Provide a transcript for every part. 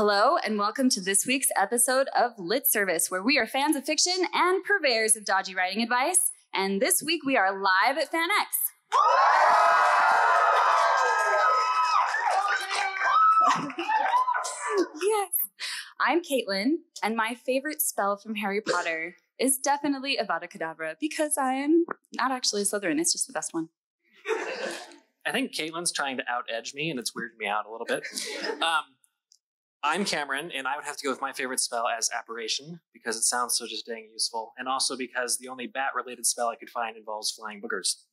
Hello, and welcome to this week's episode of Lit Service, where we are fans of fiction and purveyors of dodgy writing advice. And this week we are live at FanX. Yes. I'm Caitlin, and my favorite spell from Harry Potter is definitely Avada Kedavra, because I am not actually a Slytherin, it's just the best one. I think Caitlin's trying to out-edge me, and it's weirded me out a little bit. I'm Cameron, and I would have to go with my favorite spell as Apparition, because it sounds so just dang useful, and also because the only bat-related spell I could find involves flying boogers.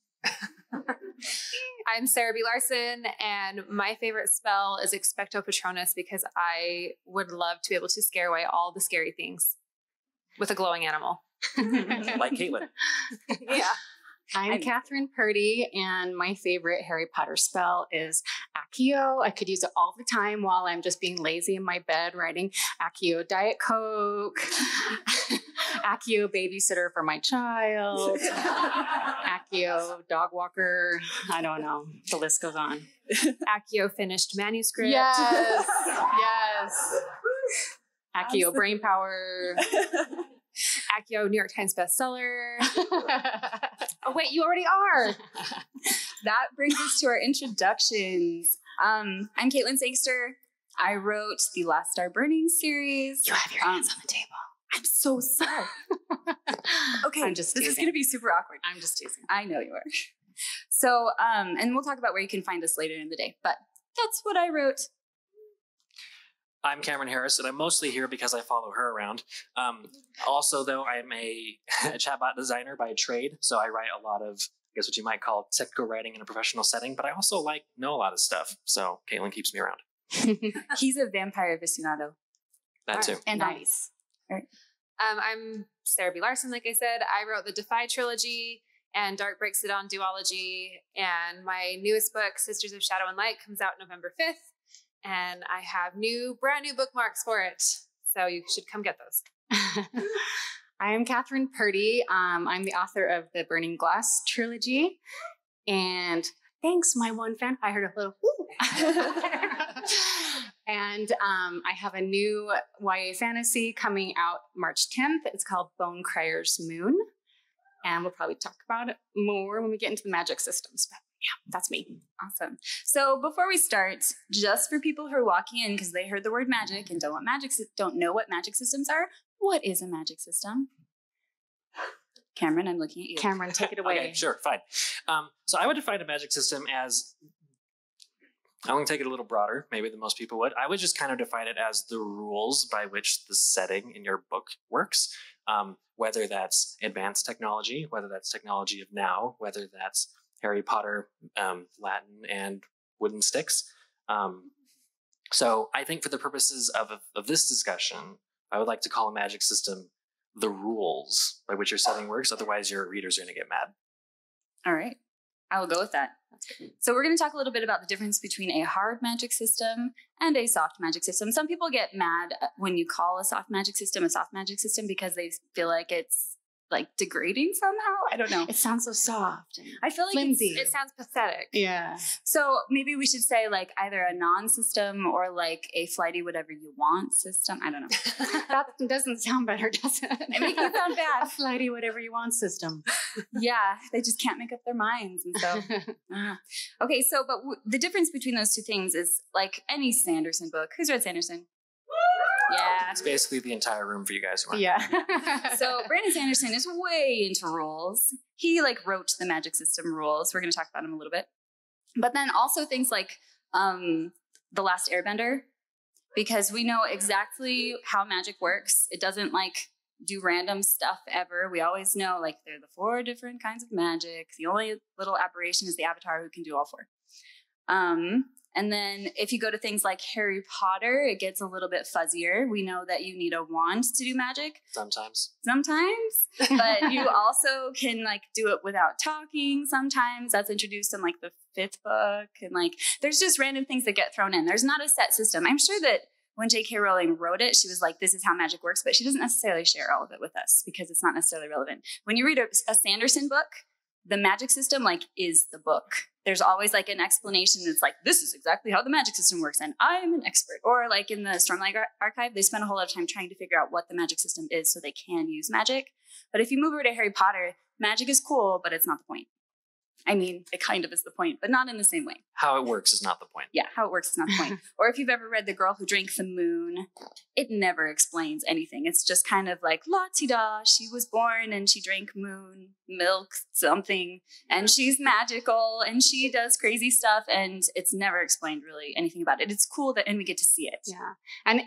I'm Sara B. Larson, and my favorite spell is Expecto Patronus, because I would love to be able to scare away all the scary things with a glowing animal. Like Caitlin. Yeah. I'm Kathryn Purdie, and my favorite Harry Potter spell is Accio. I could use it all the time while I'm just being lazy in my bed writing Accio Diet Coke, Accio babysitter for my child, Accio dog walker. I don't know. The list goes on. Accio finished manuscript. Yes. Yes. Accio brain power. Accio New York Times bestseller. Oh, wait, you already are. That brings us to our introductions. I'm Caitlin Sangster. I wrote the Last Star Burning series. You have your hands on the table. I'm so sorry. Okay, I'm just this is teasing. going to be super awkward. I'm just teasing. I know you are. So, and we'll talk about where you can find us later in the day, but that's what I wrote. I'm Cameron Harris, and I'm mostly here because I follow her around. Also, though, I'm a chatbot designer by trade, so I write a lot of, I guess what you might call technical writing in a professional setting, but I also know a lot of stuff, so Caitlin keeps me around. He's a vampire aficionado. That too. And Nice. All right. I'm Sara B. Larson, like I said. I wrote the Defy trilogy and Dark Breaks the Dawn duology, and my newest book, Sisters of Shadow and Light, comes out November 5th. And I have brand new bookmarks for it. So you should come get those. I am Kathryn Purdie. I'm the author of the Burning Glass trilogy. And thanks, my one fan. I heard a little woo. And I have a new YA fantasy coming out March 10th. It's called Bone Crier's Moon. And we'll probably talk about it more when we get into the magic systems. But yeah, that's me. Awesome. So before we start, just for people who are walking in because they heard the word magic and don't know what magic systems are, what is a magic system? Cameron, I'm looking at you. Cameron, take it away. Okay, sure, fine. So I would define a magic system as, I'm going to take it a little broader, maybe than most people would. I would just kind of define it as the rules by which the setting in your book works, whether that's advanced technology, whether that's technology of now, whether that's Harry Potter, Latin, and wooden sticks. So I think for the purposes of this discussion, I would like to call a magic system the rules by which your setting works. Otherwise, your readers are going to get mad. All right. I will go with that. So we're going to talk a little bit about the difference between a hard magic system and a soft magic system. Some people get mad when you call a soft magic system because they feel like it's like degrading somehow. I don't know. It sounds so soft. I feel like flimsy. It sounds pathetic. Yeah. So maybe we should say like either a non-system or like a flighty whatever you want system. I don't know. That doesn't sound better, does it? It makes me sound A bad. flighty whatever you want system. Yeah, they just can't make up their minds. And so, okay, so but the difference between those two things is like any Sanderson book. Who's read Sanderson? Yeah. It's basically the entire room for you guys who aren't. Yeah. So Brandon Sanderson is way into rules. He like wrote the magic system rules. We're going to talk about him a little bit. But then also things like The Last Airbender, because we know exactly how magic works. It doesn't like do random stuff ever. We always know like there are the 4 different kinds of magic. The only little aberration is the avatar who can do all 4. And then if you go to things like Harry Potter, it gets a little bit fuzzier. We know that you need a wand to do magic. Sometimes. But you also can like do it without talking. Sometimes that's introduced in like the 5th book. And like, there's just random things that get thrown in. There's not a set system. I'm sure that when J.K. Rowling wrote it, she was like, this is how magic works, but she doesn't necessarily share all of it with us because it's not necessarily relevant. When you read a Sanderson book, the magic system like is the book. there's always like an explanation that's like, this is exactly how the magic system works, and I'm an expert. Or like in the Stormlight Archive, they spend a whole lot of time trying to figure out what the magic system is so they can use magic. But if you move over to Harry Potter, magic is cool, but it's not the point. I mean, it kind of is the point, but not in the same way. How it works is not the point. Yeah, how it works is not the point. Or if you've ever read The Girl Who Drank the Moon, it never explains anything. It's just kind of like, la-ti-da, she was born and she drank moon, milk, something, and she's magical and she does crazy stuff, and it's never explained really anything about it. It's cool that, and we get to see it. Yeah. And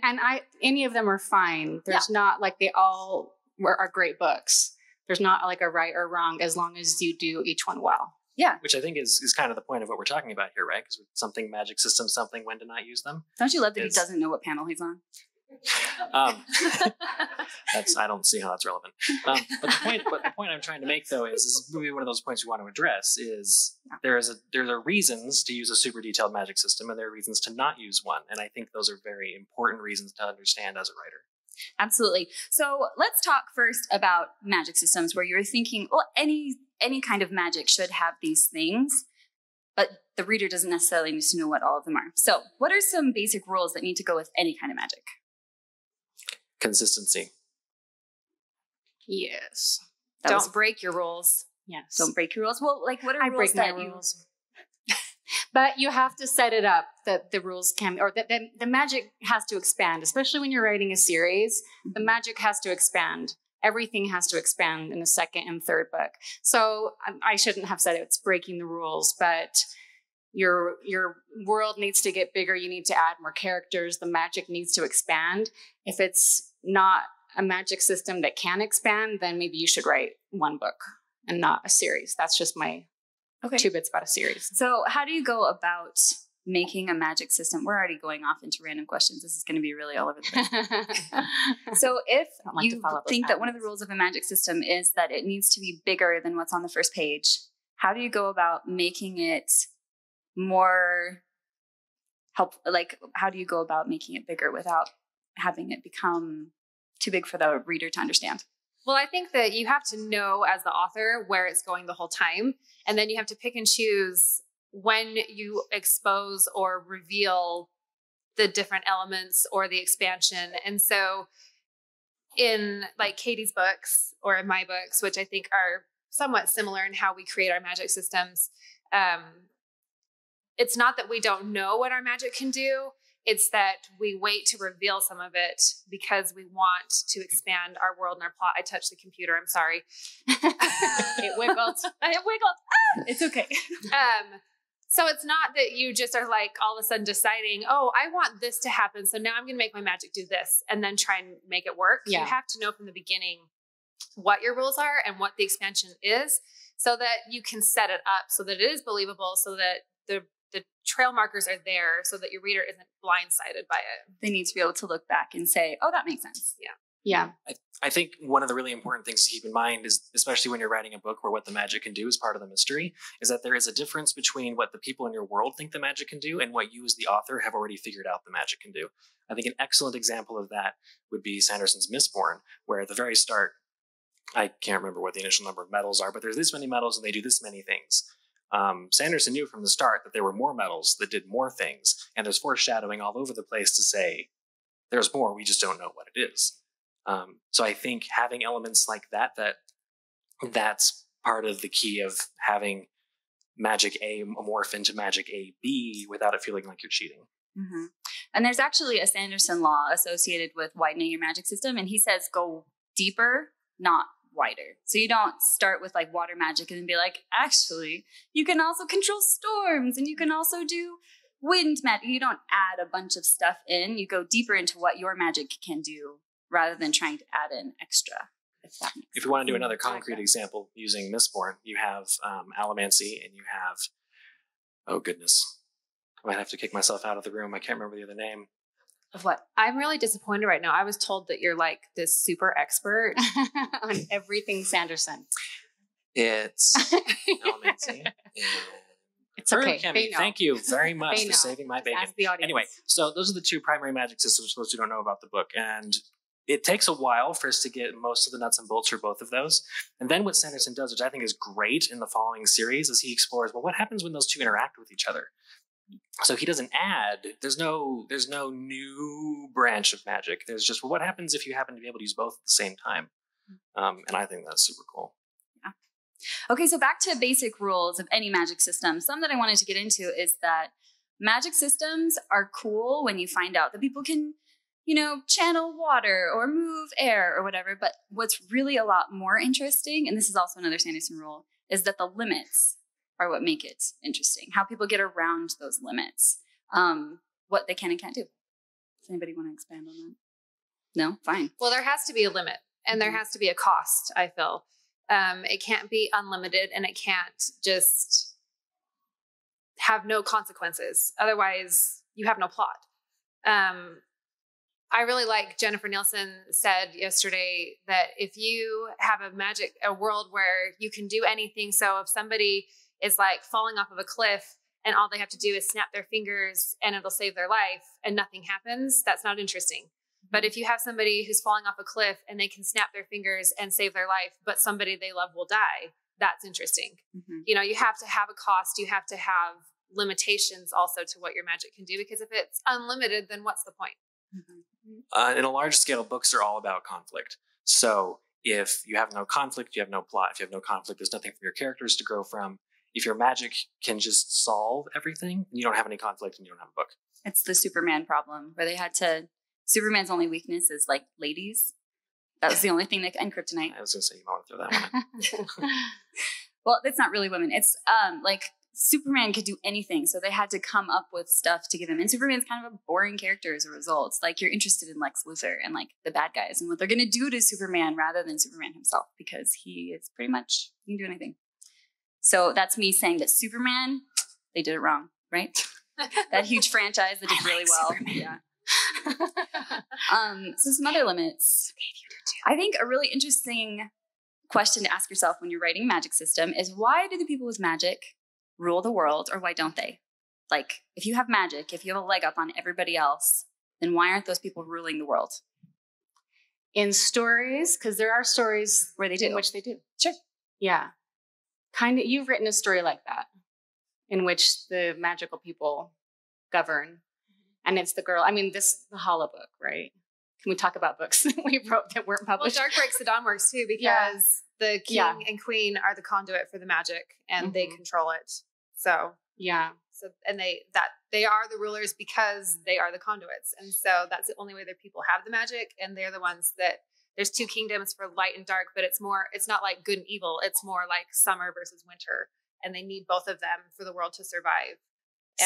any of them are fine. There's not like they all are great books. There's not like a right or wrong as long as you do each one well. Yeah. Which I think is kind of the point of what we're talking about here, right? Because something magic system, something when to not use them. Don't you love that he doesn't know what panel he's on? I don't see how that's relevant. But the point I'm trying to make, though, is maybe one of those points we want to address is there are reasons to use a super detailed magic system, and there are reasons to not use one. And I think those are very important reasons to understand as a writer. Absolutely. So let's talk first about magic systems where you're thinking, well, any kind of magic should have these things, but the reader doesn't necessarily need to know what all of them are. So what are some basic rules that need to go with any kind of magic? Consistency. Yes. Don't break your rules. Yes. Don't break your rules. Well, like what are rules that rules? But you have to set it up that the rules can, or that the magic has to expand, especially when you're writing a series. The magic has to expand. Everything has to expand in the second and third book. So I shouldn't have said it's breaking the rules, but your world needs to get bigger. You need to add more characters. The magic needs to expand. If it's not a magic system that can expand, then maybe you should write one book and not a series. That's just my 2 bits about a series. So how do you go about making a magic system? We're already going off into random questions. This is going to be really all over the place. So if you think that one of the rules of a magic system is that it needs to be bigger than what's on the first page, how do you go about making it more helpful? Like, how do you go about making it bigger without having it become too big for the reader to understand? Well, I think that you have to know as the author where it's going the whole time. And then you have to pick and choose when you expose or reveal the different elements or the expansion. And so in like Katie's books or in my books, which I think are somewhat similar in how we create our magic systems, it's not that we don't know what our magic can do. It's that we wait to reveal some of it because we want to expand our world and our plot. I touched the computer. I'm sorry. It wiggled. It wiggled. Ah, it's okay. So it's not that you just are like all of a sudden deciding, oh, I want this to happen, so now I'm going to make my magic do this and then try and make it work. Yeah. You have to know from the beginning what your rules are and what the expansion is so that you can set it up so that it is believable, so that the trail markers are there so that your reader isn't blindsided by it. They need to be able to look back and say, oh, that makes sense. Yeah. Yeah. I think one of the really important things to keep in mind is, especially when you're writing a book where what the magic can do is part of the mystery, is that there is a difference between what the people in your world think the magic can do and what you as the author have already figured out the magic can do. I think an excellent example of that would be Sanderson's Mistborn, where at the very start, I can't remember what the initial number of metals are, but there's this many metals and they do this many things. Sanderson knew from the start that there were more metals that did more things, and there's foreshadowing all over the place to say, there's more, we just don't know what it is. So I think having elements like that's part of the key of having Magic A morph into Magic AB without it feeling like you're cheating. Mm-hmm. And there's actually a Sanderson law associated with widening your magic system, and he says go deeper, not wider. So you don't start with like water magic and then be like, actually, you can also control storms and you can also do wind magic. You don't add a bunch of stuff in. You go deeper into what your magic can do rather than trying to add in extra. If you want to do another concrete example using Mistborn, you have Allomancy and you have, oh goodness, I might have to kick myself out of the room. I can't remember the other name. Of what? I'm really disappointed right now. I was told that you're like this super expert on everything Sanderson. It's Allomancy. It's okay. Thank you very much for saving my bacon. Anyway, so those are the two primary magic systems for those who don't know about the book. And it takes a while for us to get most of the nuts and bolts for both of those. And then what Sanderson does, which I think is great in the following series, is he explores, well, what happens when those two interact with each other? So he doesn't add, there's no new branch of magic. There's just, well, what happens if you happen to be able to use both at the same time? And I think that's super cool. Yeah. Okay, so back to basic rules of any magic system. Some that I wanted to get into is that magic systems are cool when you find out that people can, channel water or move air or whatever. But what's really a lot more interesting, and this is also another Sanderson rule, is that the limits are what make it interesting. How people get around those limits, what they can and can't do. Does anybody want to expand on that? No? Fine. Well, there has to be a limit and there has to be a cost, I feel. It can't be unlimited and it can't just have no consequences. Otherwise, you have no plot. I really like Jennifer Nielsen said yesterday that if you have a world where you can do anything, so if somebody is like falling off of a cliff and all they have to do is snap their fingers and it'll save their life and nothing happens, that's not interesting. But if you have somebody who's falling off a cliff and they can snap their fingers and save their life, but somebody they love will die, that's interesting. Mm-hmm. You have to have a cost. You have to have limitations also to what your magic can do, because if it's unlimited, then what's the point? Mm-hmm. In a large scale, books are all about conflict. So if you have no conflict, you have no plot. If you have no conflict, there's nothing for your characters to grow from. If your magic can just solve everything, you don't have any conflict and you don't have a book. It's the Superman problem where they had to, Superman's only weakness is like ladies. That was the only thing and kryptonite. I was going to say, you might want to throw that one in. Well, it's not really women. It's like Superman could do anything. So they had to come up with stuff to give him. And Superman's kind of a boring character as a result. Like you're interested in Lex Luthor and like the bad guys and what they're going to do to Superman rather than Superman himself, because he is pretty much, he can do anything. So that's me saying that Superman, they did it wrong, right? That huge franchise that did really well. Superman. Yeah. So some other limits. I think a really interesting question to ask yourself when you're writing a magic system is, why do the people with magic rule the world, or why don't they? Like, if you have magic, if you have a leg up on everybody else, then why aren't those people ruling the world? In stories, because there are stories where they do. In which they do. Sure. Yeah. Kind of, you've written a story like that, in which the magical people govern. And it's the girl, the Hollow book, right? Can we talk about books we wrote that weren't published? Well, Dark Breaks the Dawn works too, because the king and queen are the conduit for the magic and they control it. So, and they are the rulers because they are the conduits. And so that's the only way that people have the magic. And they're the ones that, there's two kingdoms for light and dark, but it's not like good and evil. It's more like summer versus winter. And they need both of them for the world to survive.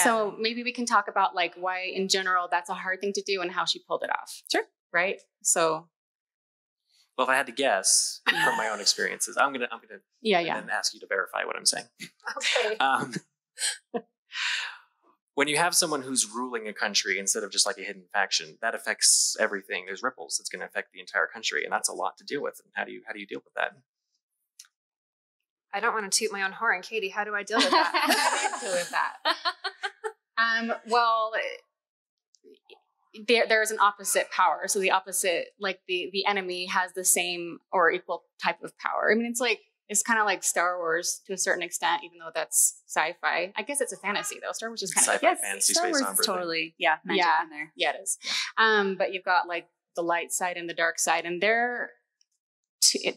So maybe we can talk about like why in general that's a hard thing to do and how she pulled it off. Sure. Right? So. Well, if I had to guess from my own experiences, I'm gonna then ask you to verify what I'm saying. Okay. When you have someone who's ruling a country instead of just like a hidden faction, that affects everything. There's ripples that's going to affect the entire country, and that's a lot to deal with. And how do you deal with that? I don't want to toot my own horn, Katie. How do I deal with that? Well, there's an opposite power. So the opposite, like the enemy has the same or equal type of power. I mean, it's kind of like Star Wars to a certain extent, even though that's sci-fi. I guess it's a fantasy though. Star Wars is kind of sci-fi, fantasy, Star space Wars opera. Is totally, magic in there. Yeah, it is. Yeah. But you've got like the light side and the dark side, and they're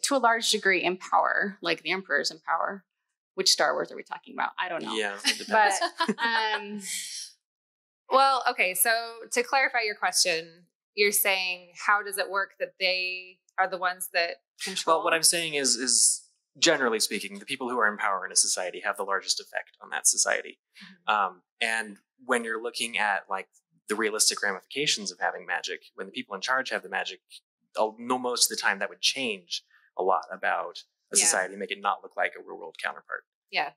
to a large degree in power, like the Emperor's in power. Which Star Wars are we talking about? I don't know. Yeah, it depends. But well, okay. So to clarify your question, you're saying how does it work that they are the ones that control? Well, what I'm saying is generally speaking, the people who are in power in a society have the largest effect on that society. Mm-hmm. And when you're looking at like the realistic ramifications of having magic, when the people in charge have the magic, I'll know most of the time that would change a lot about a society, make it not look like a real world counterpart. Yeah.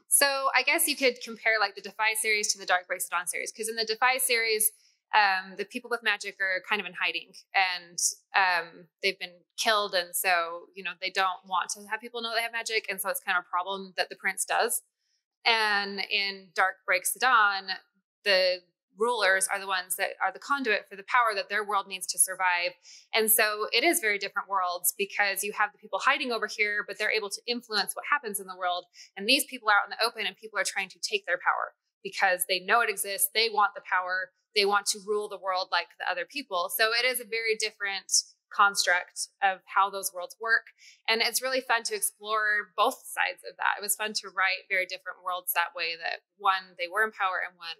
So I guess you could compare like the Defy series to the Dark Breaks the Dawn series, because in the Defy series, the people with magic are kind of in hiding and they've been killed. And so, they don't want to have people know they have magic. And so it's kind of a problem that the prince does. And in Dark Breaks the Dawn, the rulers are the ones that are the conduit for the power that their world needs to survive. And so it is very different worlds because you have the people hiding over here, but they're able to influence what happens in the world. And these people are out in the open and people are trying to take their power because they know it exists. They want the power. They want to rule the world like the other people. So it is a very different construct of how those worlds work. And it's really fun to explore both sides of that. It was fun to write very different worlds that way, that one, they were in power and one,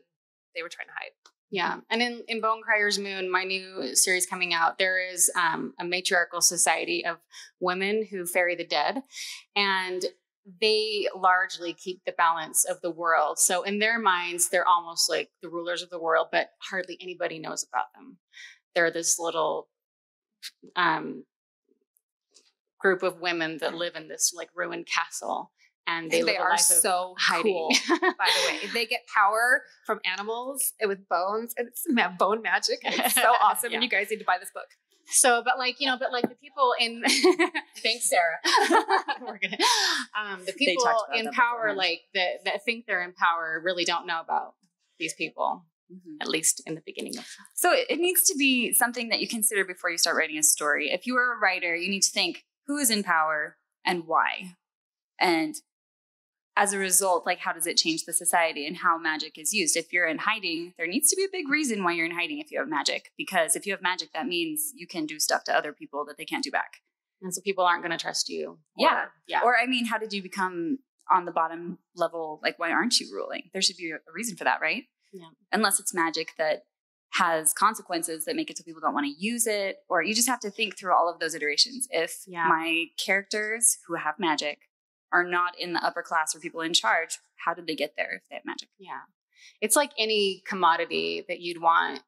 they were trying to hide. Yeah. And in Bonecryer's Moon, my new series coming out, there is a matriarchal society of women who ferry the dead. And they largely keep the balance of the world. So in their minds, they're almost like the rulers of the world, but hardly anybody knows about them. They're this little group of women that live in this like ruined castle, and they live a life so of hiding. Cool, by the way. They get power from animals with bones, and it's bone magic, and it's so awesome. Yeah. And you guys need to buy this book. So, but like the people in thanks, Sarah. We're gonna the people in power, like that think they're in power, really don't know about these people. Mm-hmm. At least in the beginning of. So it needs to be something that you consider before you start writing a story. If you are a writer, you need to think who is in power and why. And as a result, like how does it change the society and how magic is used? If you're in hiding, there needs to be a big reason why you're in hiding if you have magic. Because if you have magic, that means you can do stuff to other people that they can't do back. And so people aren't going to trust you. Yeah. Or I mean, how did you become on the bottom level? Like, why aren't you ruling? There should be a reason for that, right? Yeah. Unless it's magic that has consequences that make it so people don't want to use it, or you just have to think through all of those iterations. If my characters who have magic are not in the upper class or people in charge, how did they get there if they have magic? Yeah. It's like any commodity that you'd want,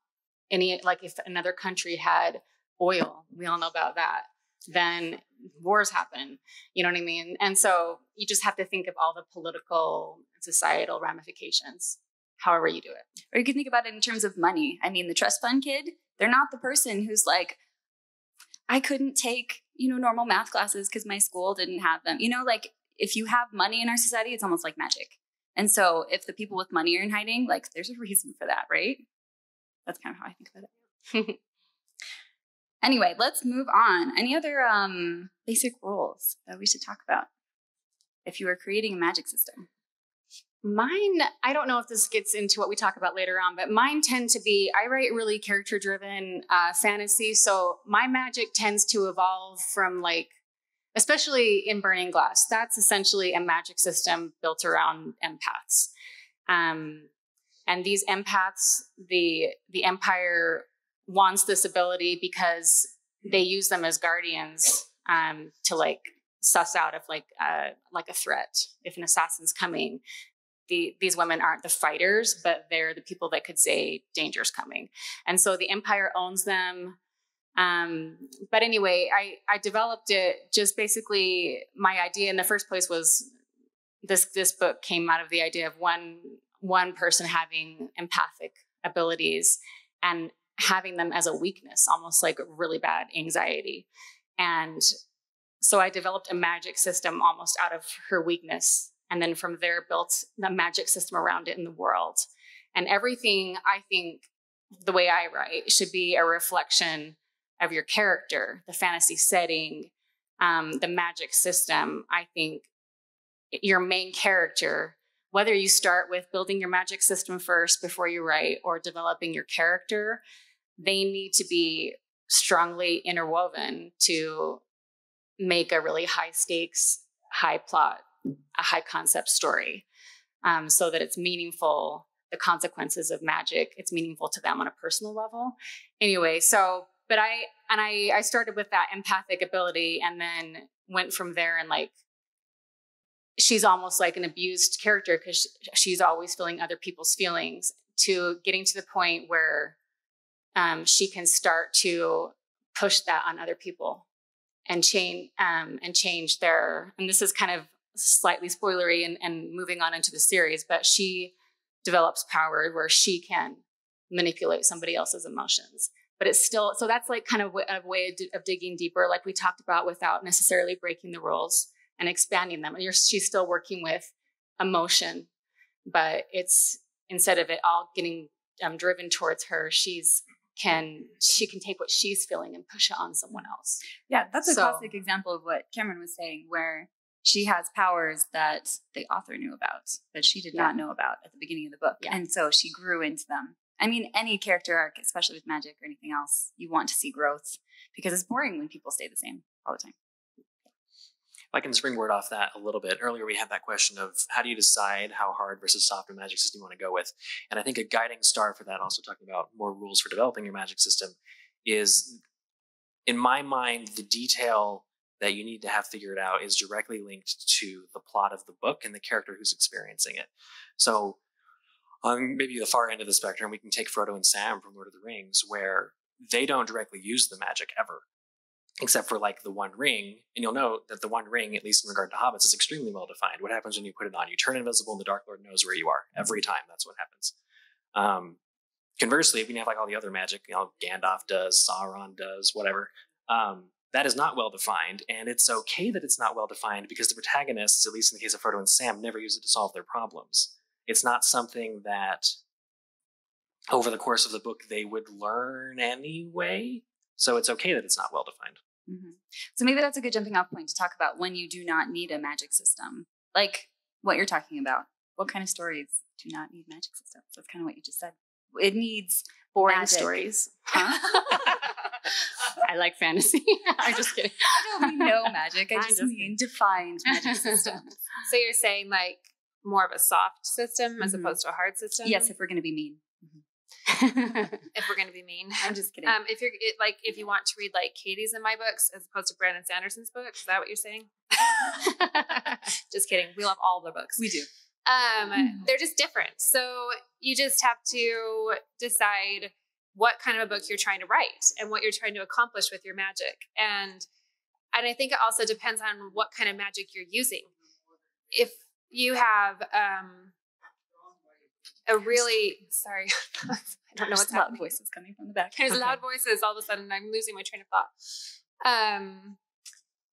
like if another country had oil, we all know about that, then wars happen. You know what I mean? And so you just have to think of all the political and societal ramifications. However you do it. Or you can think about it in terms of money. I mean, the trust fund kid, they're not the person who's like, I couldn't take, normal math classes because my school didn't have them. Like if you have money in our society, it's almost like magic. And so if the people with money are in hiding, like there's a reason for that, right? That's kind of how I think about it. Anyway, let's move on. Any other basic rules that we should talk about if you are creating a magic system? Mine, I don't know if this gets into what we talk about later on, but mine tend to be, I write really character-driven fantasy. So my magic tends to evolve from especially in Burning Glass, that's essentially a magic system built around empaths. And these empaths, the Empire wants this ability because they use them as guardians to suss out if a threat, if an assassin's coming. These women aren't the fighters, but they're the people that could say danger's coming. And so the Empire owns them. But anyway, I developed it just basically, my idea in the first place was this book came out of the idea of one person having empathic abilities and having them as a weakness, almost like really bad anxiety. And so I developed a magic system almost out of her weakness. And then from there built the magic system around it in the world. And everything, I think, the way I write should be a reflection of your character, the fantasy setting, the magic system. I think your main character, whether you start with building your magic system first before you write or developing your character, they need to be strongly interwoven to make a really high stakes, high plot, a high concept story, so that it's meaningful, the consequences of magic, it's meaningful to them on a personal level. Anyway, so, but I started with that empathic ability and then went from there, and she's almost like an abused character because she's always feeling other people's feelings, to getting to the point where she can start to push that on other people and change their, and this is kind of slightly spoilery and moving on into the series, but she develops power where she can manipulate somebody else's emotions. But it's still, so that's kind of a way of digging deeper, like we talked about, without necessarily breaking the rules and expanding them. She's still working with emotion, but it's, instead of it all getting driven towards her, she can take what she's feeling and push it on someone else. Yeah, that's a classic example of what Cameron was saying, where she has powers that the author knew about, that she did not know about at the beginning of the book. Yeah. And so she grew into them. I mean, any character arc, especially with magic or anything else, you want to see growth, because it's boring when people stay the same all the time. If I can springboard off that a little bit, earlier we had that question of how do you decide how hard versus soft a magic system you want to go with? And I think a guiding star for that, also talking about more rules for developing your magic system, is, in my mind, the detail that you need to have figured out is directly linked to the plot of the book and the character who's experiencing it. So on maybe the far end of the spectrum, we can take Frodo and Sam from Lord of the Rings, where they don't directly use the magic ever, except for like the One Ring. And you'll note that the One Ring, at least in regard to hobbits, is extremely well defined. What happens when you put it on? You turn invisible and the Dark Lord knows where you are. Every time, that's what happens. Conversely, when you have like all the other magic, Gandalf does, Sauron does, whatever, that is not well defined. And it's okay that it's not well defined, because the protagonists, at least in the case of Frodo and Sam, never use it to solve their problems. It's not something that over the course of the book they would learn anyway. So it's okay that it's not well defined. Mm-hmm. So maybe that's a good jumping off point to talk about when you do not need a magic system. Like what you're talking about. What kind of stories do not need magic systems? That's kind of what you just said. It needs boring magic stories. Huh? I like fantasy. I'm just kidding. I don't mean no magic. I just mean defined magic systems. So you're saying like more of a soft system as opposed to a hard system? Yes, if we're going to be mean. If we're going to be mean. I'm just kidding. If you want to read like Katie's in my books as opposed to Brandon Sanderson's book, is that what you're saying? Just kidding. We love all the books. We do. They're just different. So you just have to decide what kind of a book you're trying to write and what you're trying to accomplish with your magic. And I think it also depends on what kind of magic you're using. If you have a really, sorry, I don't know what's happening. Loud voices coming from the back. There's loud voices. All of a sudden, I'm losing my train of thought.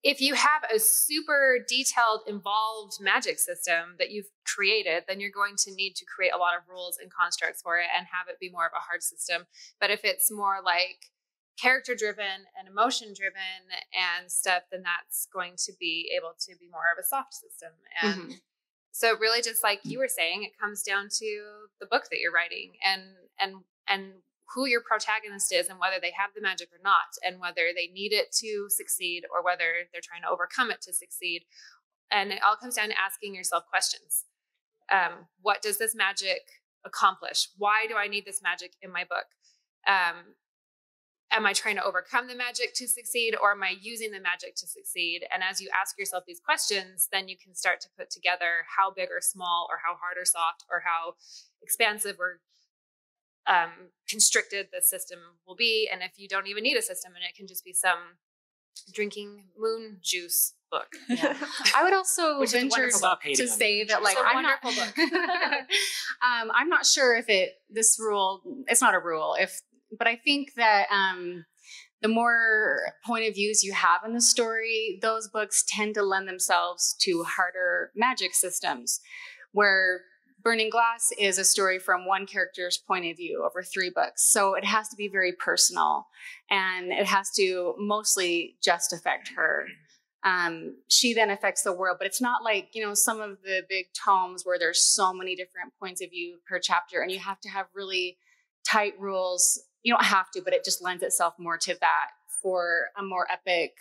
If you have a super detailed, involved magic system that you've created, then you're going to need to create a lot of rules and constructs for it and have it be more of a hard system. But if it's more like character-driven and emotion-driven and stuff, then that's going to be able to be more of a soft system. And so really, just like you were saying, it comes down to the book that you're writing and who your protagonist is and whether they have the magic or not, and whether they need it to succeed or whether they're trying to overcome it to succeed. And it all comes down to asking yourself questions. What does this magic accomplish? Why do I need this magic in my book? Am I trying to overcome the magic to succeed, or am I using the magic to succeed? And as you ask yourself these questions, then you can start to put together how big or small, or how hard or soft, or how expansive or constricted the system will be. And if you don't even need a system, and it can just be some drinking moon juice book. Yeah. I would also venture to say that, like, I'm not sure if it's not a rule, but I think that the more point of views you have in the story, those books tend to lend themselves to harder magic systems, where Burning Glass is a story from one character's point of view over 3 books. So it has to be very personal, and it has to mostly just affect her. She then affects the world, but it's not like, some of the big tomes where there's so many different points of view per chapter, and you have to have really tight rules. You don't have to, but it just lends itself more to that for a more epic,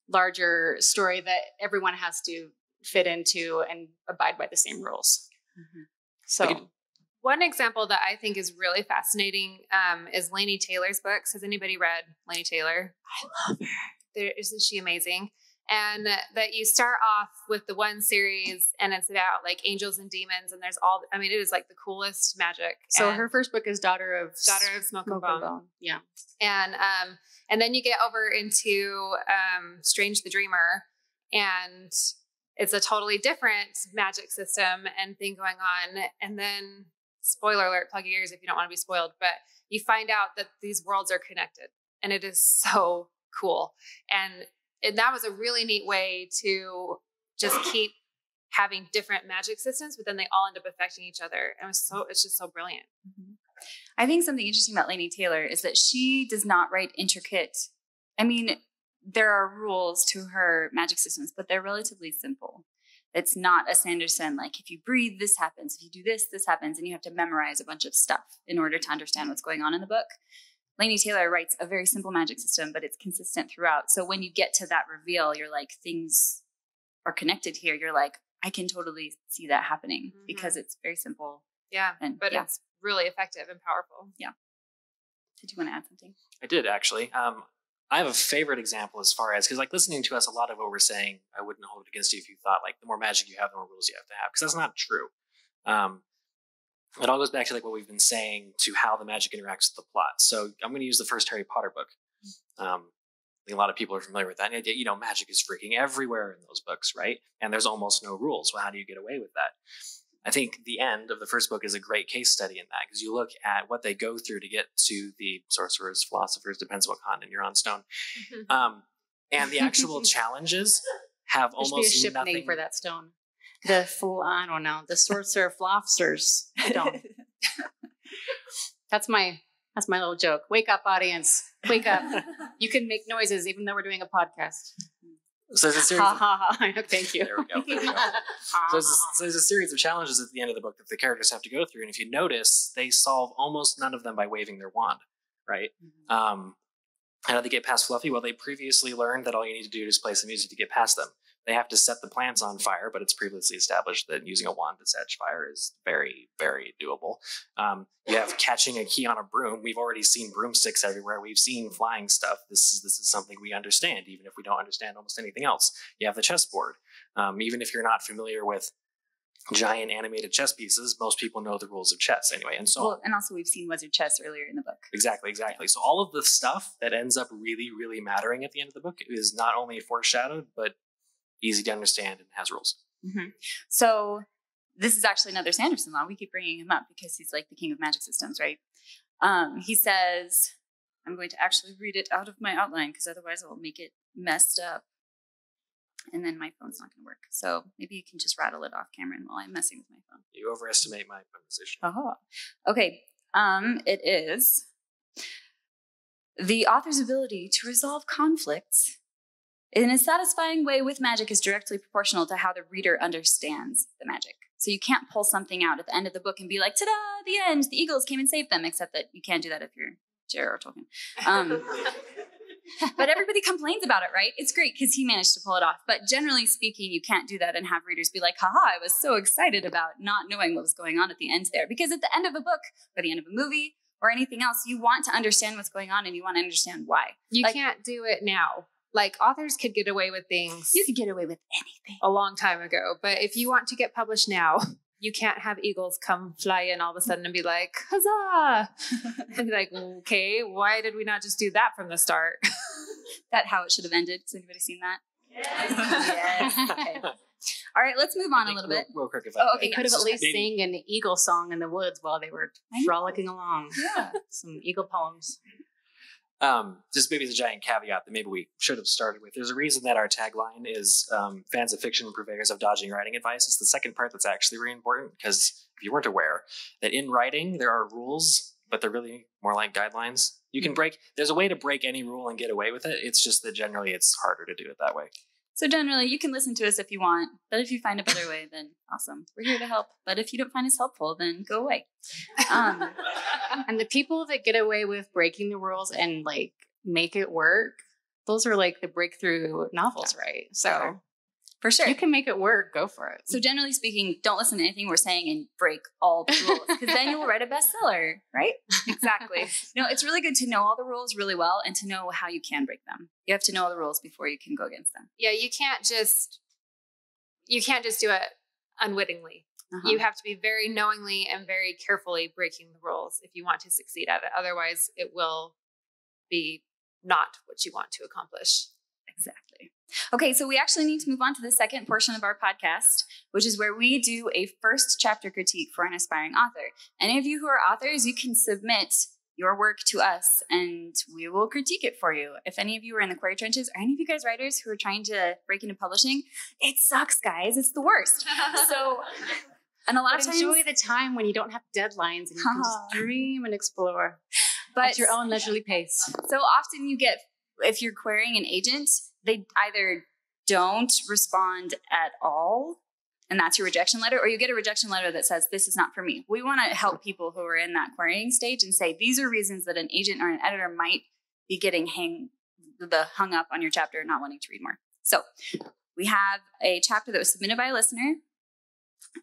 larger story that everyone has to fit into and abide by the same rules. Mm-hmm. So one example that I think is really fascinating is Laini Taylor's books. Has anybody read Laini Taylor? I love her. Isn't she amazing? And that you start off with the one series, and it's about like angels and demons, and there's it is like the coolest magic. So her first book is Daughter of Smoke and Bone. Yeah. And then you get over into Strange the Dreamer, and it's a totally different magic system and thing going on. And then, spoiler alert, plug your ears if you don't want to be spoiled, but you find out that these worlds are connected, and it is so cool. And that was a really neat way to just keep having different magic systems, but then they all end up affecting each other. And it's just so brilliant. Mm-hmm. I think something interesting about Laini Taylor is that she does not write intricate. I mean, there are rules to her magic systems, but they're relatively simple. It's not a Sanderson, like if you breathe, this happens. If you do this, this happens. And you have to memorize a bunch of stuff in order to understand what's going on in the book. Laini Taylor writes a very simple magic system, but it's consistent throughout. So when you get to that reveal, you're like, things are connected here. You're like, I can totally see that happening because it's very simple. Yeah, but it's really effective and powerful. Yeah. Did you want to add something? I did, actually. I have a favorite example as far as, because like listening to us, a lot of what we're saying, I wouldn't hold it against you if you thought like the more magic you have, the more rules you have to have, because that's not true. It all goes back to like what we've been saying to how the magic interacts with the plot. So I'm going to use the first Harry Potter book. I think a lot of people are familiar with that. And, you know, magic is freaking everywhere in those books, right? And there's almost no rules. Well, how do you get away with that? I think the end of the first book is a great case study in that, because you look at what they go through to get to the sorcerers, philosophers, depends what continent you're on, stone. And the actual challenges have almost be a ship nothing. name for that stone. I don't know, the sorcerer philosophers stone. That's my little joke. Wake up, audience. Wake up. You can make noises even though we're doing a podcast. So there's a series Ha ha ha. Thank you. There we go. So there's a series of challenges at the end of the book that the characters have to go through. And if you notice, they solve almost none of them by waving their wand, right? How do they get past Fluffy? Well, they previously learned that all you need to do is play some music to get past them. They have to set the plants on fire, but it's previously established that using a wand to set fire is very, very doable. You have catching a key on a broom. We've already seen broomsticks everywhere. We've seen flying stuff. This is something we understand, even if we don't understand almost anything else. You have the chessboard. Even if you're not familiar with giant animated chess pieces, most people know the rules of chess anyway, and so on. And also we've seen Wizard Chess earlier in the book. Exactly. So all of the stuff that ends up really, really mattering at the end of the book is not only foreshadowed, but easy to understand and has rules. So this is actually another Sanderson law. We keep bringing him up because he's like the king of magic systems, right? He says, I'm going to actually read it out of my outline because otherwise I'll make it messed up. And then my phone's not going to work. So maybe you can just rattle it off, Cameron, while I'm messing with my phone. You overestimate my position. Okay. It is the author's ability to resolve conflicts in a satisfying way with magic is directly proportional to how the reader understands the magic. So you can't pull something out at the end of the book and be like, ta-da, the end, the eagles came and saved them, except that you can't do that if you're J.R.R. Tolkien. But everybody complains about it, right? It's great because he managed to pull it off. But generally speaking, you can't do that and have readers be like, haha, I was so excited about not knowing what was going on at the end there. Because at the end of a book or the end of a movie or anything else, you want to understand what's going on and you want to understand why. You can't do it now. Like, authors could get away with things. You could get away with anything a long time ago. But if you want to get published now, you can't have eagles come fly in all of a sudden and be like, huzzah! And be like, okay, why did we not just do that from the start? That how it should have ended. Has anybody seen that? Yes. Okay. All right, let's move on a little bit. Real quick, if They could have at least sang an eagle song in the woods while they were frolicking along. Yeah. Some eagle poems. Just maybe the giant caveat that maybe we should have started with. There's a reason that our tagline is fans of fiction and purveyors of dodging writing advice. It's the second part that's actually really important, because if you weren't aware that in writing there are rules, but they're really more like guidelines. You can there's a way to break any rule and get away with it. It's just that generally it's harder to do it that way. So generally you can listen to us if you want, but if you find a better way, then awesome. We're here to help. But if you don't find us helpful, then go away. And the people that get away with breaking the rules and like make it work, those are like the breakthrough novels, right? So for sure. You can make it work. Go for it. So generally speaking, don't listen to anything we're saying and break all the rules, because then you will write a bestseller, right? Exactly. No, it's really good to know all the rules really well and to know how you can break them. You have to know all the rules before you can go against them. Yeah, you can't just do it unwittingly. You have to be very knowingly and very carefully breaking the rules if you want to succeed at it. Otherwise, it will be not what you want to accomplish. Exactly. Okay, so we actually need to move on to the second portion of our podcast, which is where we do a first chapter critique for an aspiring author. Any of you who are authors, you can submit your work to us and we will critique it for you. If any of you are in the query trenches, or any of you guys writers who are trying to break into publishing, it sucks, guys. It's the worst. So And a lot of times, enjoy the time when you don't have deadlines and you can just dream and explore at your own leisurely pace. So often you get, if you're querying an agent, they either don't respond at all, and that's your rejection letter, or you get a rejection letter that says, this is not for me. We want to help people who are in that querying stage and say, these are reasons that an agent or an editor might be getting hung up on your chapter and not wanting to read more. So we have a chapter that was submitted by a listener.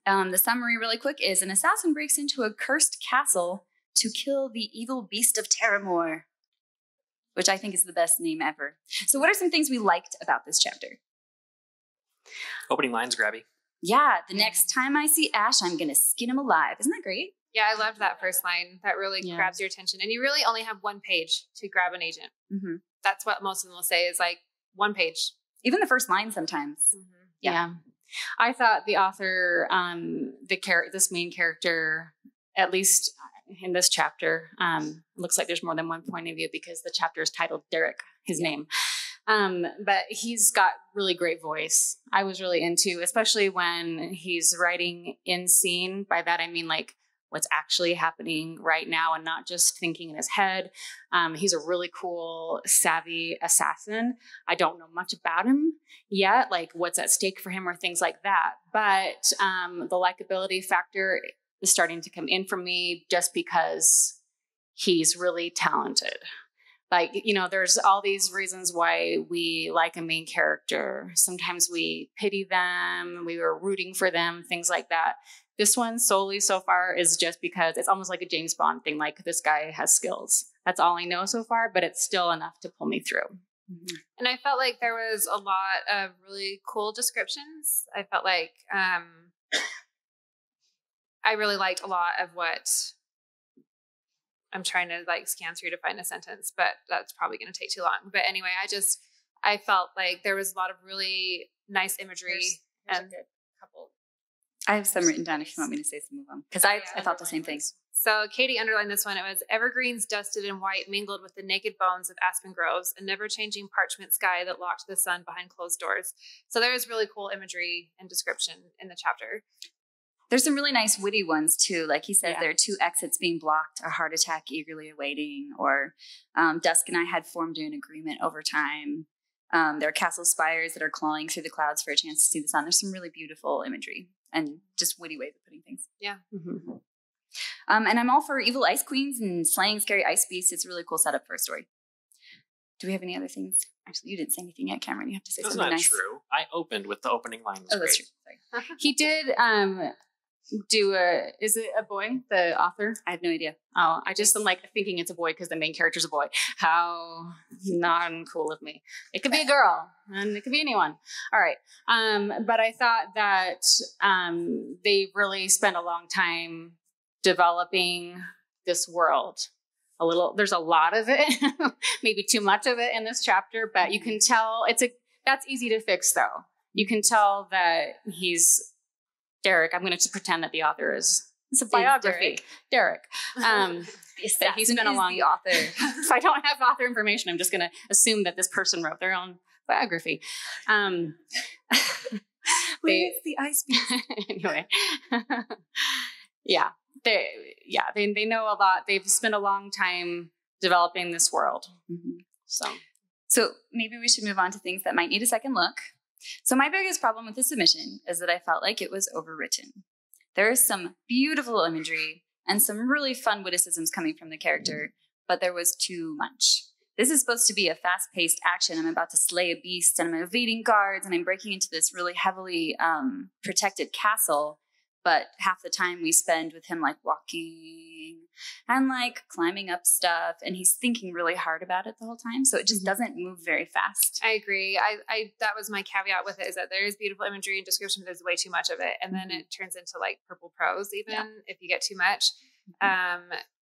The summary really quick is, an assassin breaks into a cursed castle to kill the evil beast of Terramore, which I think is the best name ever. So what are some things we liked about this chapter? Opening line's grabby. Yeah, the next time I see Ash, I'm going to skin him alive. Isn't that great? Yeah, I loved that first line. That really grabs your attention. And you really only have one page to grab an agent. Mm-hmm. That's what most of them will say is like one page. Even the first line sometimes. Mm-hmm. Yeah. I thought the author, this main character, at least in this chapter, looks like there's more than one point of view because the chapter is titled Derek, his name. But he's got really great voice. I was really into, especially when he's writing in scene. By that, I mean like what's actually happening right now and not just thinking in his head. He's a really cool, savvy assassin. I don't know much about him yet, like what's at stake for him or things like that. But the likability factor is starting to come in for me just because he's really talented. Like, you know, there's all these reasons why we like a main character. Sometimes we pity them, we were rooting for them, things like that. This one solely so far is just because it's almost like a James Bond thing. Like, this guy has skills. That's all I know so far, but it's still enough to pull me through. Mm-hmm. And I felt like there was a lot of really cool descriptions. I felt like I really liked a lot of what I'm trying to like scan through to find a sentence, but that's probably going to take too long. But anyway, I felt like there was a lot of really nice imagery and a couple. I have some written down if you want me to say some of them, because I thought the same thing. So Katie underlined this one. It was evergreens dusted in white mingled with the naked bones of aspen groves, a never-changing parchment sky that locked the sun behind closed doors. So there was really cool imagery and description in the chapter. There's some really nice witty ones too. Like he says, there are 2 exits being blocked, a heart attack eagerly awaiting, or Dusk and I had formed an agreement over time. There are castle spires that are clawing through the clouds for a chance to see the sun. There's some really beautiful imagery and just witty ways of putting things. Yeah. Mm-hmm. And I'm all for evil ice queens and slaying scary ice beasts. It's a really cool setup for a story. Do we have any other things? Actually, you didn't say anything yet, Cameron. You have to say something nice. That's not true. I opened with the opening line. Was great. That's true. Sorry. He did is it a boy, the author? I have no idea. Oh, I just am like thinking it's a boy because the main character's a boy. How not cool of me. It could be a girl and it could be anyone. All right. But I thought that they really spent a long time developing this world. There's a lot of it, maybe too much of it in this chapter, but you can tell that's easy to fix though. You can tell that he's Derek. I'm going to just pretend that the author it's a biography. Derek. That he's been along the author. If I don't have author information, I'm just going to assume that this person wrote their own biography. Where's the ice beast? Anyway. They know a lot. They've spent a long time developing this world. Mm-hmm. So maybe we should move on to things that might need a second look. So my biggest problem with the submission is that I felt like it was overwritten. There is some beautiful imagery and some really fun witticisms coming from the character, but there was too much. This is supposed to be a fast-paced action. I'm about to slay a beast and I'm evading guards and I'm breaking into this really heavily protected castle. But half the time we spend with him like walking and like climbing up stuff, and he's thinking really hard about it the whole time. So it just doesn't move very fast. I agree. I that was my caveat with it, is that there is beautiful imagery and description, but there's way too much of it. And then it turns into like purple prose even if you get too much.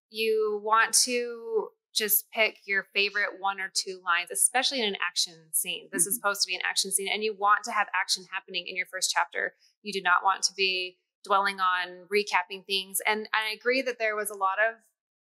You want to just pick your favorite 1 or 2 lines, especially in an action scene. This is supposed to be an action scene, and you want to have action happening in your first chapter. You do not want to be dwelling on recapping things. And I agree that there was a lot of,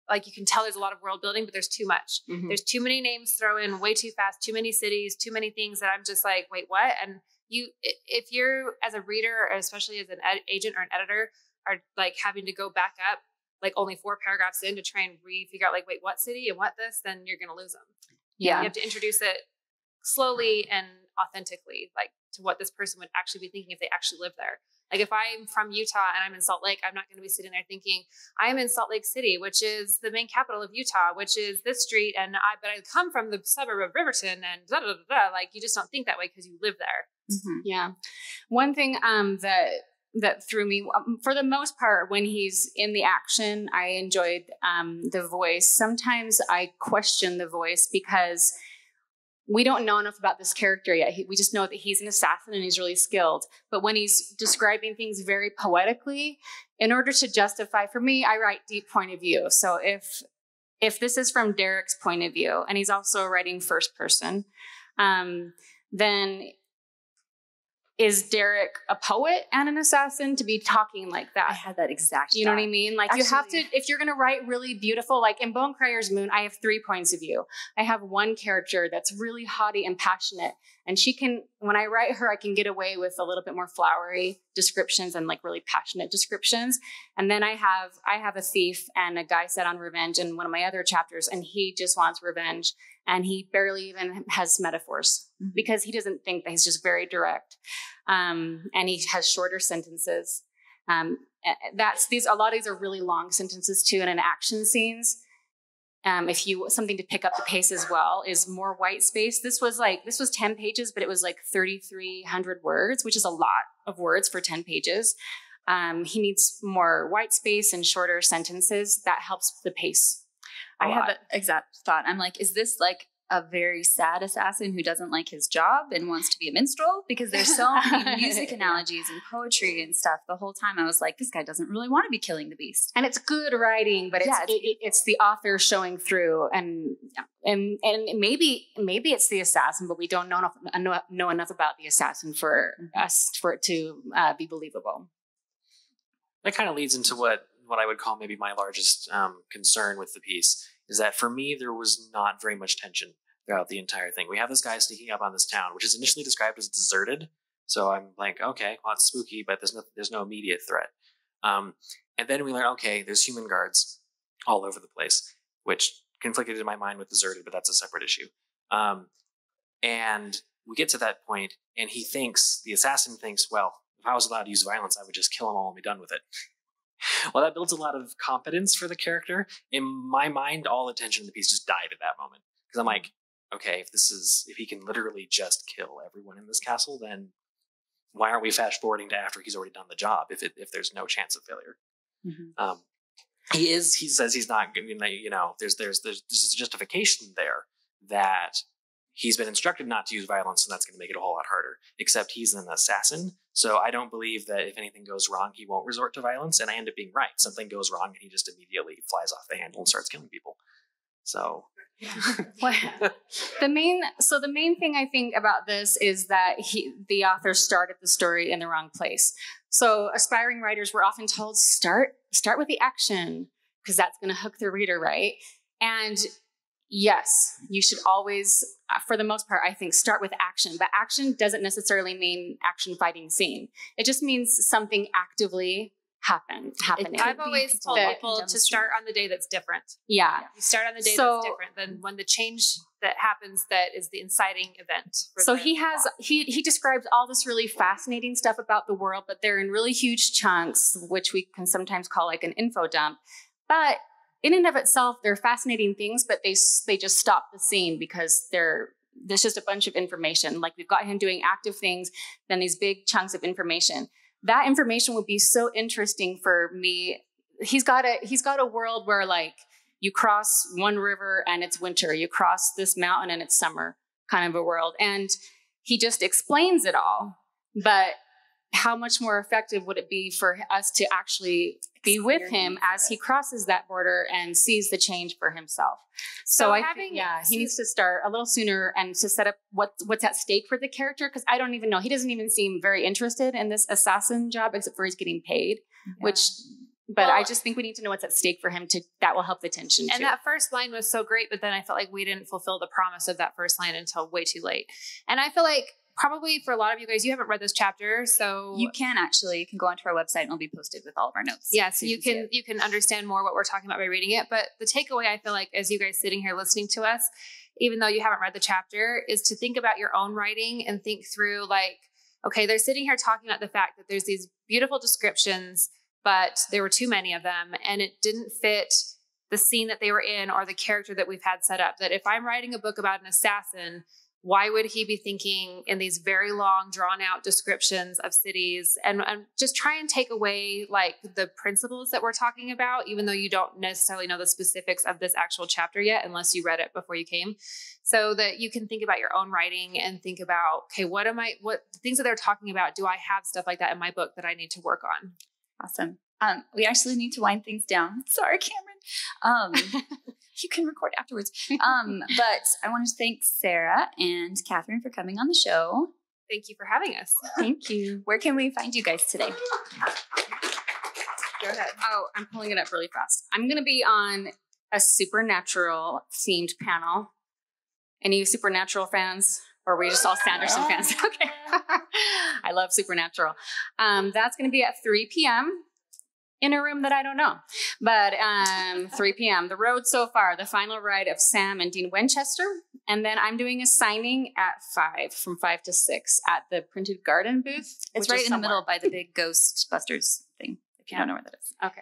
like, you can tell there's a lot of world building, but there's too much. Mm-hmm. There's too many names thrown in way too fast, too many cities, too many things that I'm just like, wait, what? And if you're as a reader, or especially as an agent or an editor, are like having to go back up like only 4 paragraphs in to try and figure out like, wait, what city and what this, then you're going to lose them. Yeah. You have to introduce it slowly and authentically, like to what this person would actually be thinking if they actually live there. Like if I'm from Utah and I'm in Salt Lake, I'm not going to be sitting there thinking I am in Salt Lake City, which is the main capital of Utah, which is this street. But I come from the suburb of Riverton and da, da, da, da. Like you just don't think that way because you live there. Mm-hmm. Yeah. One thing that threw me, for the most part, when he's in the action, I enjoyed the voice. Sometimes I question the voice because we don't know enough about this character yet. We just know that he's an assassin and he's really skilled. But when he's describing things very poetically, in order to justify, for me, I write deep point of view. So if this is from Derek's point of view, and he's also writing first person, then is Derek a poet and an assassin to be talking like that? I had that exact thought. You know what I mean? Like, actually, you have to, if you're going to write really beautiful, like in Bone Crier's Moon, I have 3 points of view. I have one character that's really haughty and passionate. And she can, when I write her, I can get away with a little bit more flowery descriptions and like really passionate descriptions. And then I have a thief and a guy set on revenge in one of my other chapters, and he just wants revenge. And he barely even has metaphors because he doesn't think that, he's just very direct. And he has shorter sentences. A lot of these are really long sentences too. And in action scenes, if you, something to pick up the pace as well is more white space. This was 10 pages, but it was like 3,300 words, which is a lot of words for 10 pages. He needs more white space and shorter sentences. That helps the pace. I had that exact thought. I'm like, is this like a very sad assassin who doesn't like his job and wants to be a minstrel? Because there's so many music analogies and poetry and stuff. The whole time I was like, this guy doesn't really want to be killing the beast. And it's good writing, but it's the author showing through, and maybe it's the assassin, but we don't know enough about the assassin for it to be believable. That kind of leads into what I would call maybe my largest concern with the piece, is that for me, there was not very much tension throughout the entire thing. We have this guy sneaking up on this town, which is initially described as deserted. So I'm like, okay, well, it's spooky, but there's no immediate threat. And then we learn, okay, there's human guards all over the place, which conflicted in my mind with deserted, but that's a separate issue. And we get to that point, and the assassin thinks, well, if I was allowed to use violence, I would just kill them all and be done with it. Well, that builds a lot of competence for the character. In my mind, all attention in the piece just died at that moment. Because I'm like, okay, if he can literally just kill everyone in this castle, then why aren't we fast forwarding to after he's already done the job if there's no chance of failure? Mm-hmm. He says he's not, there's a justification there that he's been instructed not to use violence, and that's going to make it a whole lot harder. Except he's an assassin, so I don't believe that if anything goes wrong, he won't resort to violence, and I end up being right. Something goes wrong, and he just immediately flies off the handle and starts killing people. So... the main thing I think about this is that the author started the story in the wrong place. So aspiring writers were often told, start with the action, because that's going to hook the reader, right? And yes, you should always, for the most part, I think, start with action. But action doesn't necessarily mean action fighting scene. It just means something actively happening. I've always told people to start on the day that's different. Yeah. You start on the day that's different than when the change that happens that is the inciting event. So he describes all this really fascinating stuff about the world, but they're in really huge chunks, which we can sometimes call like an info dump. But in and of itself, they're fascinating things, but they just stop the scene because there's just a bunch of information. Like we've got him doing active things, then these big chunks of information. That information would be so interesting for me. He's got a world where like you cross one river and it's winter, you cross this mountain and it's summer, kind of a world. And he just explains it all. But how much more effective would it be for us to actually be with him as he crosses that border and sees the change for himself? So I think, he needs to start a little sooner and to set up what's at stake for the character. Because I don't even know. He doesn't even seem very interested in this assassin job, except for he's getting paid, But I just think we need to know what's at stake for him that will help the tension and too. That first line was so great, but then I felt like we didn't fulfill the promise of that first line until way too late. And I feel like probably for a lot of you guys, you haven't read this chapter, so You can go onto our website and it'll be posted with all of our notes. yeah, so you can understand more what we're talking about by reading it. But the takeaway, I feel like, as you guys sitting here listening to us, even though you haven't read the chapter, is to think about your own writing and think through, like, okay, they're sitting here talking about the fact that there's these beautiful descriptions, but there were too many of them, and it didn't fit the scene that they were in or the character that we've had set up. That if I'm writing a book about an assassin, why would he be thinking in these very long, drawn out descriptions of cities? And just try and take away like the principles that we're talking about, even though you don't necessarily know the specifics of this actual chapter yet, unless you read it before you came, so that you can think about your own writing and think about, okay, what things that they're talking about? Do I have stuff like that in my book that I need to work on? Awesome. We actually need to wind things down. Sorry, Cameron. You can record afterwards. But I want to thank Sara and Kathryn for coming on the show. Thank you for having us. Thank you. Where can we find you guys today? Go ahead. Oh, I'm pulling it up really fast. I'm going to be on a supernatural themed panel. Any supernatural fans? Or are we just all Sanderson fans? Okay. I love supernatural. That's going to be at 3 p.m. in a room that I don't know. But 3 p.m. The road so far, the final ride of Sam and Dean Winchester. And then I'm doing a signing at 5, from 5 to 6 at the Printed Garden booth. It's right in the middle by the big Ghostbusters thing, if you don't know where that is. Okay.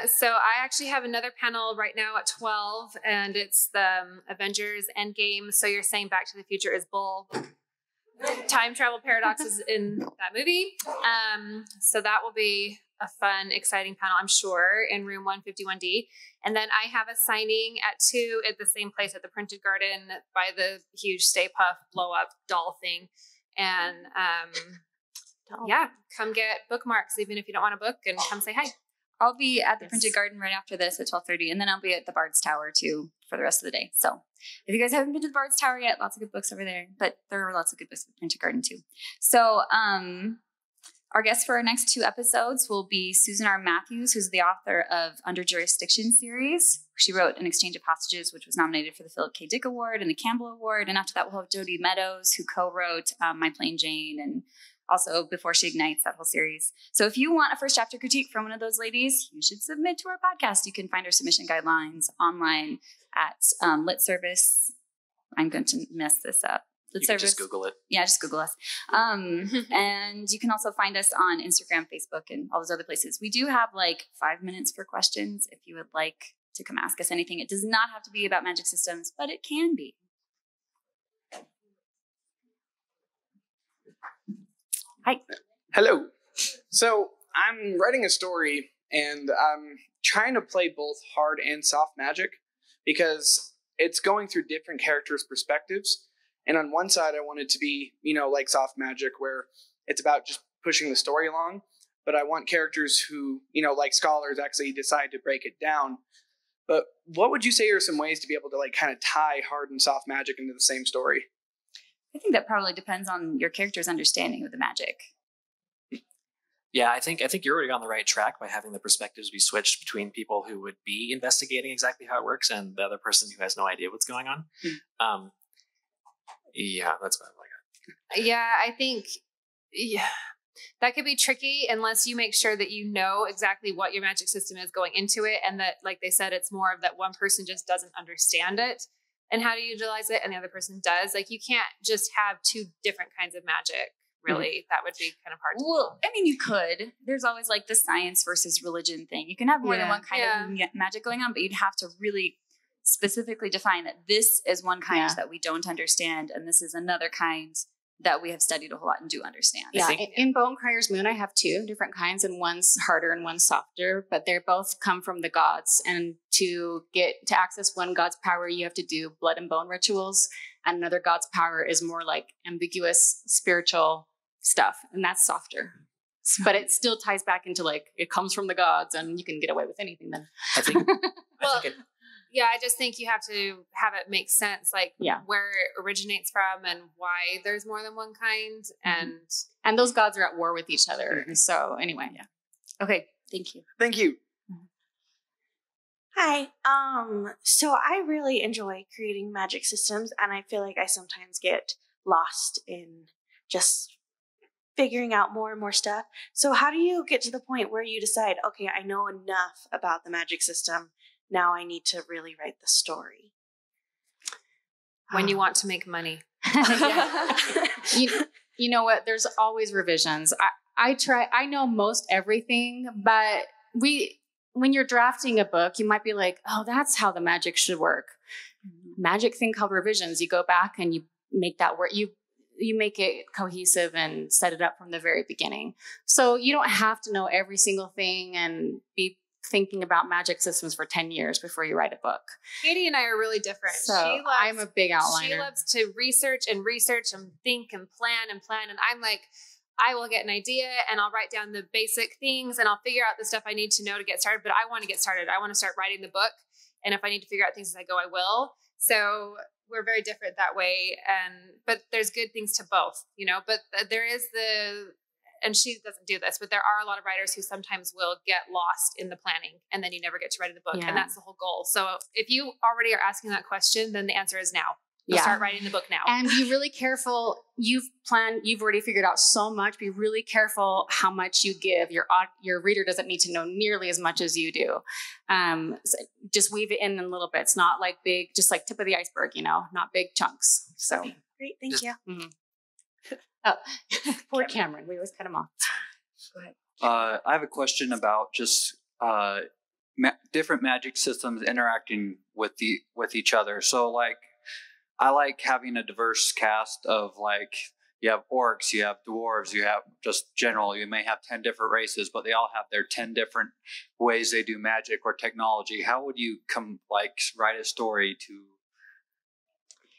So I actually have another panel right now at 12, and it's the Avengers Endgame. So you're saying Back to the Future is bull. Time travel paradoxes in that movie. So that will be a fun, exciting panel, I'm sure, in room 151D. And then I have a signing at 2 at the same place at the Printed Garden by the huge Stay Puft blow up doll thing. And yeah, come get bookmarks, even if you don't want a book, and come say hi. I'll be at the Printed Garden right after this at 12:30, and then I'll be at the Bard's Tower too for the rest of the day. So if you guys haven't been to the Bard's Tower yet, lots of good books over there, but there are lots of good books at the Printed Garden too. So our guest for our next 2 episodes will be Susan R. Matthews, who's the author of Under Jurisdiction series. She wrote An Exchange of Hostages, which was nominated for the Philip K. Dick Award and the Campbell Award. And after that, we'll have Jodi Meadows, who co-wrote My Plain Jane and also Before She Ignites, that whole series. So if you want a first chapter critique from one of those ladies, you should submit to our podcast. You can find our submission guidelines online at Lit Service. I'm going to mess this up. You can just Google it. Yeah, just Google us. And you can also find us on Instagram, Facebook, and all those other places. We do have like 5 minutes for questions if you would like to come ask us anything. It does not have to be about magic systems, but it can be. Hi. Hello. So I'm writing a story, and I'm trying to play both hard and soft magic because it's going through different characters' perspectives. And on one side, I want it to be, like soft magic, where it's about just pushing the story along. But I want characters who, like scholars, actually decide to break it down. But what would you say are some ways to be able to kind of tie hard and soft magic into the same story? I think that probably depends on your character's understanding of the magic. Yeah, I think you're already on the right track by having the perspectives be switched between people who would be investigating exactly how it works and the other person who has no idea what's going on. Yeah, that's what I got. Yeah, I think that could be tricky unless you make sure that you know exactly what your magic system is going into it, and that, like they said, it's more of that one person just doesn't understand it and how to utilize it, and the other person does. Like, you can't just have 2 different kinds of magic. Really, that would be kind of hard to Well, I mean, you could. There's always like the science versus religion thing. You can have more than one kind of magic going on, but you'd have to really specifically define that this is one kind that we don't understand, and this is another kind that we have studied a whole lot and do understand. Yeah, in Bonecryer's Moon, I have 2 different kinds, and one's harder and one's softer, but they both come from the gods. And to access one god's power, you have to do blood and bone rituals, and another god's power is more like ambiguous spiritual stuff, and that's softer. But it still ties back into it comes from the gods, and you can get away with anything then. I think. Yeah, I just think you have to have it make sense, where it originates from and why there's more than one kind. And those gods are at war with each other. So anyway, Okay, thank you. Thank you. Hi. So I really enjoy creating magic systems, and I feel like I sometimes get lost in just figuring out more and more stuff. So how do you get to the point where you decide, okay, I know enough about the magic system. Now I need to really write the story? When you want to make money. You know what? There's always revisions. I know most everything, but when you're drafting a book, you might be like, oh, that's how the magic should work. Magic thing called revisions. You go back and you make that work. You make it cohesive and set it up from the very beginning. So you don't have to know every single thing and be thinking about magic systems for 10 years before you write a book. Katie and I are really different. So I'm a big outliner. She loves to research and think and plan. And I'm like, I will get an idea and I'll write down the basic things and I'll figure out the stuff I need to know to get started. But I want to get started. I want to start writing the book. And if I need to figure out things as I go, I will. So we're very different that way. But there's good things to both, but there is and she doesn't do this, but there are a lot of writers who sometimes will get lost in the planning and then you never get to write the book. Yeah. And that's the whole goal. So if you already are asking that question, then the answer is now. Start writing the book now. And be really careful. You've already figured out so much. Be really careful how much you give. Your reader doesn't need to know nearly as much as you do. So just weave it in little bits, not like big, just like tip of the iceberg, not big chunks. So great. Thank you. Mm-hmm. Oh, poor Cameron. We always cut him off. Go ahead. I have a question about just different magic systems interacting with each other. So, like, I like having a diverse cast of, like, you have orcs, you have dwarves, you have just general. You may have 10 different races, but they all have their 10 different ways they do magic or technology. How would you write a story to?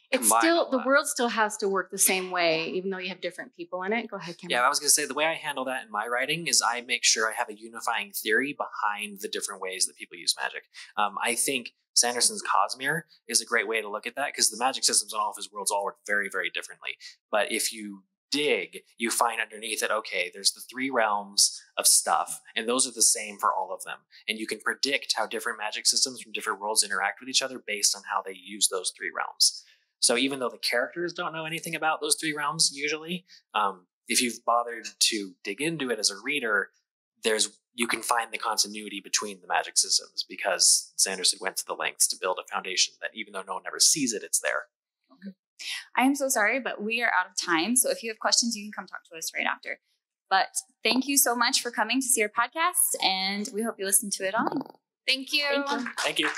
It's still, the world still has to work the same way, even though you have different people in it. Go ahead, Cameron. Yeah, I was going to say, the way I handle that in my writing is I make sure I have a unifying theory behind the different ways that people use magic. I think Sanderson's Cosmere is a great way to look at that because the magic systems in all of his worlds all work very, very differently. But if you dig, you find underneath it, okay, there's the 3 realms of stuff, and those are the same for all of them. And you can predict how different magic systems from different worlds interact with each other based on how they use those 3 realms. So even though the characters don't know anything about those 3 realms usually, if you've bothered to dig into it as a reader, you can find the continuity between the magic systems because Sanderson went to the lengths to build a foundation that even though no one ever sees it, it's there. Okay. I am so sorry, but we are out of time. So if you have questions, you can come talk to us right after. But thank you so much for coming to see our podcast, and we hope you listen to it on. Thank you. Thank you.